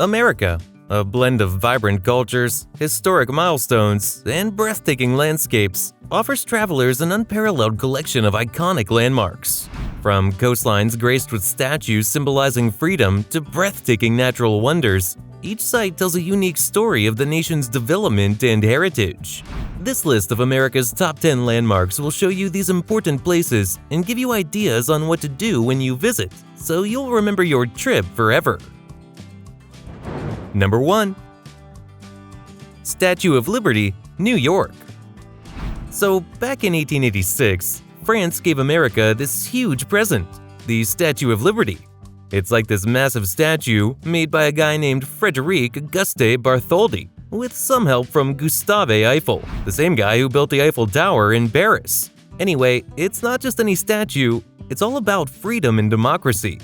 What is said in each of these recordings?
America, a blend of vibrant cultures, historic milestones, and breathtaking landscapes, offers travelers an unparalleled collection of iconic landmarks. From coastlines graced with statues symbolizing freedom to breathtaking natural wonders, each site tells a unique story of the nation's development and heritage. This list of America's top 10 landmarks will show you these important places and give you ideas on what to do when you visit, so you'll remember your trip forever. Number 1. Statue of Liberty, New York. So, back in 1886, France gave America this huge present, the Statue of Liberty. It's like this massive statue made by a guy named Frédéric Auguste Bartholdi, with some help from Gustave Eiffel, the same guy who built the Eiffel Tower in Paris. Anyway, it's not just any statue, it's all about freedom and democracy.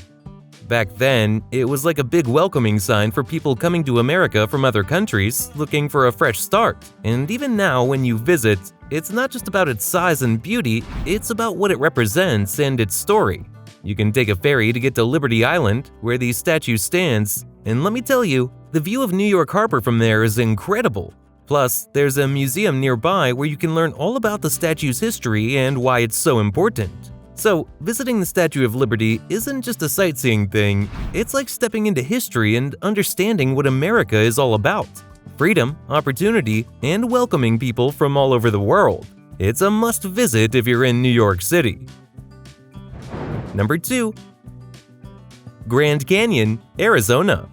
Back then, it was like a big welcoming sign for people coming to America from other countries looking for a fresh start. And even now, when you visit, it's not just about its size and beauty, it's about what it represents and its story. You can take a ferry to get to Liberty Island, where the statue stands, and let me tell you, the view of New York Harbor from there is incredible. Plus, there's a museum nearby where you can learn all about the statue's history and why it's so important. So, visiting the Statue of Liberty isn't just a sightseeing thing, it's like stepping into history and understanding what America is all about. Freedom, opportunity, and welcoming people from all over the world. It's a must-visit if you're in New York City. Number 2. Grand Canyon, Arizona.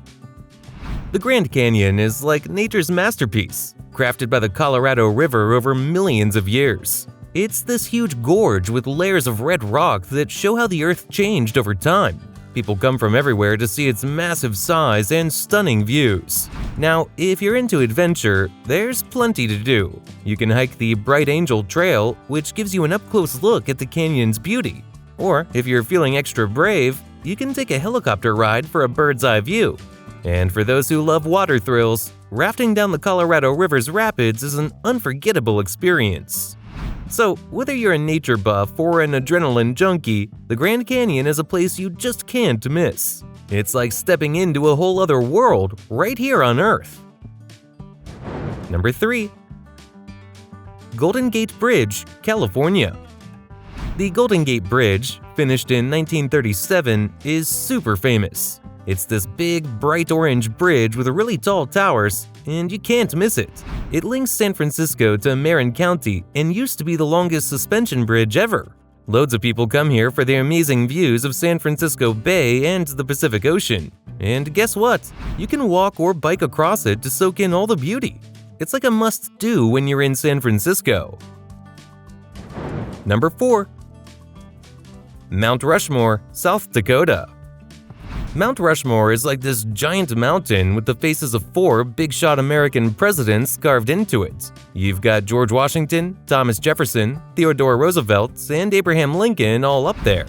The Grand Canyon is like nature's masterpiece, crafted by the Colorado River over millions of years. It's this huge gorge with layers of red rock that show how the Earth changed over time. People come from everywhere to see its massive size and stunning views. Now, if you're into adventure, there's plenty to do. You can hike the Bright Angel Trail, which gives you an up-close look at the canyon's beauty. Or, if you're feeling extra brave, you can take a helicopter ride for a bird's-eye view. And for those who love water thrills, rafting down the Colorado River's rapids is an unforgettable experience. So, whether you're a nature buff or an adrenaline junkie, the Grand Canyon is a place you just can't miss. It's like stepping into a whole other world right here on Earth. Number 3. Golden Gate Bridge, California. The Golden Gate Bridge, finished in 1937, is super famous. It's this big, bright orange bridge with really tall towers, and you can't miss it. It links San Francisco to Marin County and used to be the longest suspension bridge ever. Loads of people come here for the amazing views of San Francisco Bay and the Pacific Ocean. And guess what? You can walk or bike across it to soak in all the beauty. It's like a must-do when you're in San Francisco. Number 4. Mount Rushmore, South Dakota. Mount Rushmore is like this giant mountain with the faces of 4 big-shot American presidents carved into it. You've got George Washington, Thomas Jefferson, Theodore Roosevelt, and Abraham Lincoln all up there.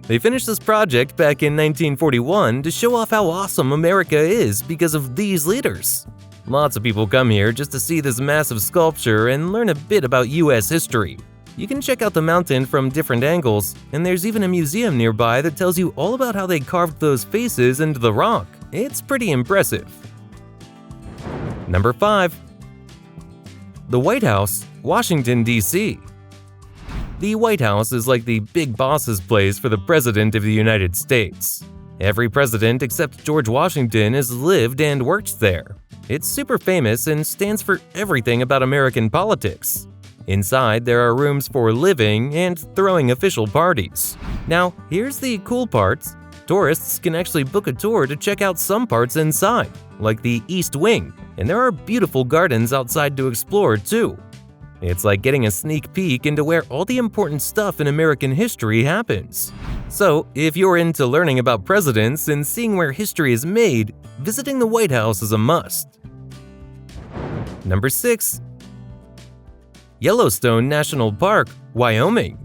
They finished this project back in 1941 to show off how awesome America is because of these leaders. Lots of people come here just to see this massive sculpture and learn a bit about US history. You can check out the mountain from different angles, and there's even a museum nearby that tells you all about how they carved those faces into the rock. It's pretty impressive. Number 5. The White House, Washington, D.C. The White House is like the big boss's place for the President of the United States. Every president except George Washington has lived and worked there. It's super famous and stands for everything about American politics. Inside, there are rooms for living and throwing official parties. Now, here's the cool part. Tourists can actually book a tour to check out some parts inside, like the East Wing, and there are beautiful gardens outside to explore too. It's like getting a sneak peek into where all the important stuff in American history happens. So, if you're into learning about presidents and seeing where history is made, visiting the White House is a must. Number 6. Yellowstone National Park, Wyoming.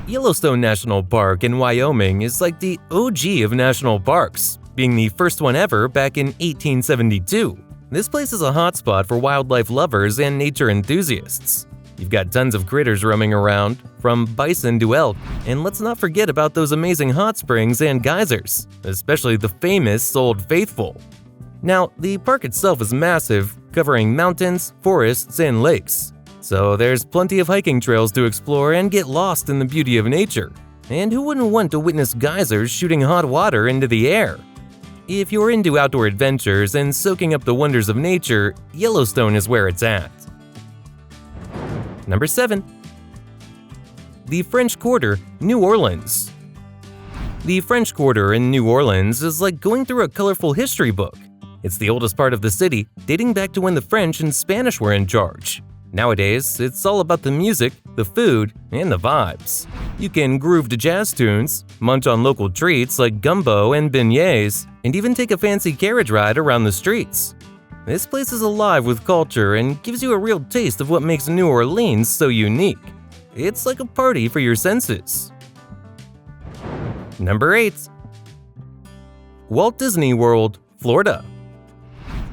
Yellowstone National Park in Wyoming is like the OG of national parks, being the first one ever back in 1872. This place is a hotspot for wildlife lovers and nature enthusiasts. You've got tons of critters roaming around, from bison to elk, and let's not forget about those amazing hot springs and geysers, especially the famous Old Faithful. Now, the park itself is massive, covering mountains, forests, and lakes. So there's plenty of hiking trails to explore and get lost in the beauty of nature. And who wouldn't want to witness geysers shooting hot water into the air? If you're into outdoor adventures and soaking up the wonders of nature, Yellowstone is where it's at. Number 7. The French Quarter, New Orleans. The French Quarter in New Orleans is like going through a colorful history book. It's the oldest part of the city, dating back to when the French and Spanish were in charge. Nowadays, it's all about the music, the food, and the vibes. You can groove to jazz tunes, munch on local treats like gumbo and beignets, and even take a fancy carriage ride around the streets. This place is alive with culture and gives you a real taste of what makes New Orleans so unique. It's like a party for your senses. Number 8. Walt Disney World, Florida.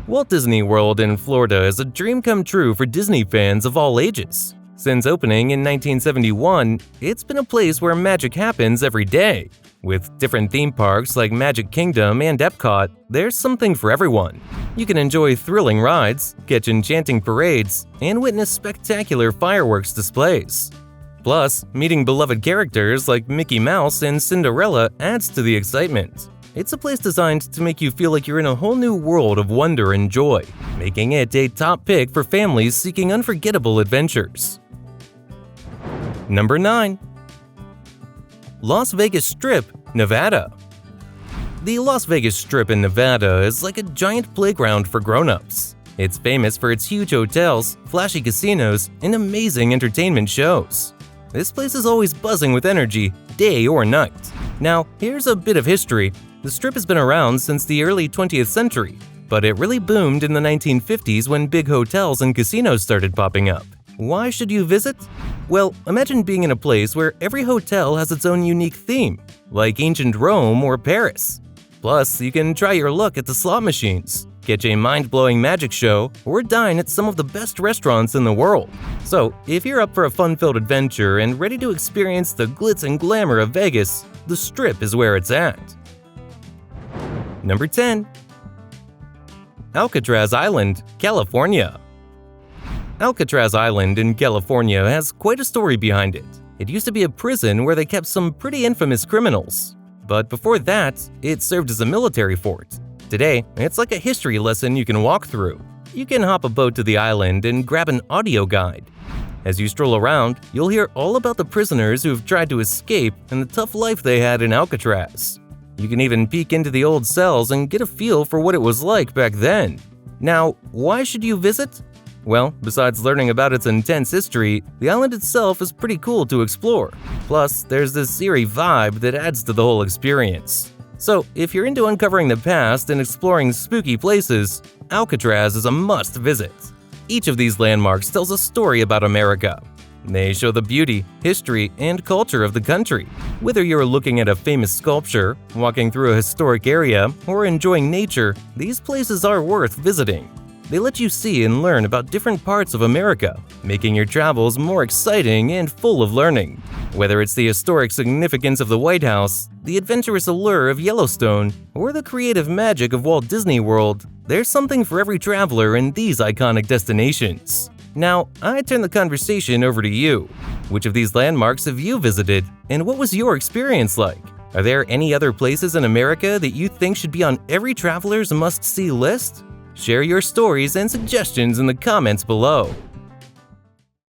Walt Disney World in Florida is a dream come true for Disney fans of all ages. Since opening in 1971, it's been a place where magic happens every day. With different theme parks like Magic Kingdom and Epcot, there's something for everyone. You can enjoy thrilling rides, catch enchanting parades, and witness spectacular fireworks displays. Plus, meeting beloved characters like Mickey Mouse and Cinderella adds to the excitement. It's a place designed to make you feel like you're in a whole new world of wonder and joy, making it a top pick for families seeking unforgettable adventures. Number 9. Las Vegas Strip, Nevada. The Las Vegas Strip in Nevada is like a giant playground for grown-ups. It's famous for its huge hotels, flashy casinos, and amazing entertainment shows. This place is always buzzing with energy, day or night. Now, here's a bit of history. The Strip has been around since the early 20th century, but it really boomed in the 1950s when big hotels and casinos started popping up. Why should you visit? Well, imagine being in a place where every hotel has its own unique theme, like ancient Rome or Paris. Plus, you can try your luck at the slot machines, catch a mind-blowing magic show, or dine at some of the best restaurants in the world. So, if you're up for a fun-filled adventure and ready to experience the glitz and glamour of Vegas, the Strip is where it's at. Number 10. Alcatraz Island, California. Alcatraz Island in California has quite a story behind it. It used to be a prison where they kept some pretty infamous criminals. But before that, it served as a military fort. Today, it's like a history lesson you can walk through. You can hop a boat to the island and grab an audio guide. As you stroll around, you'll hear all about the prisoners who've tried to escape and the tough life they had in Alcatraz. You can even peek into the old cells and get a feel for what it was like back then. Now, why should you visit? Well, besides learning about its intense history, the island itself is pretty cool to explore. Plus, there's this eerie vibe that adds to the whole experience. So, if you're into uncovering the past and exploring spooky places, Alcatraz is a must visit. Each of these landmarks tells a story about America. They show the beauty, history, and culture of the country. Whether you're looking at a famous sculpture, walking through a historic area, or enjoying nature, these places are worth visiting. They let you see and learn about different parts of America, making your travels more exciting and full of learning. Whether it's the historic significance of the White House, the adventurous allure of Yellowstone, or the creative magic of Walt Disney World, there's something for every traveler in these iconic destinations. Now, I turn the conversation over to you. Which of these landmarks have you visited, and what was your experience like? Are there any other places in America that you think should be on every traveler's must-see list? Share your stories and suggestions in the comments below.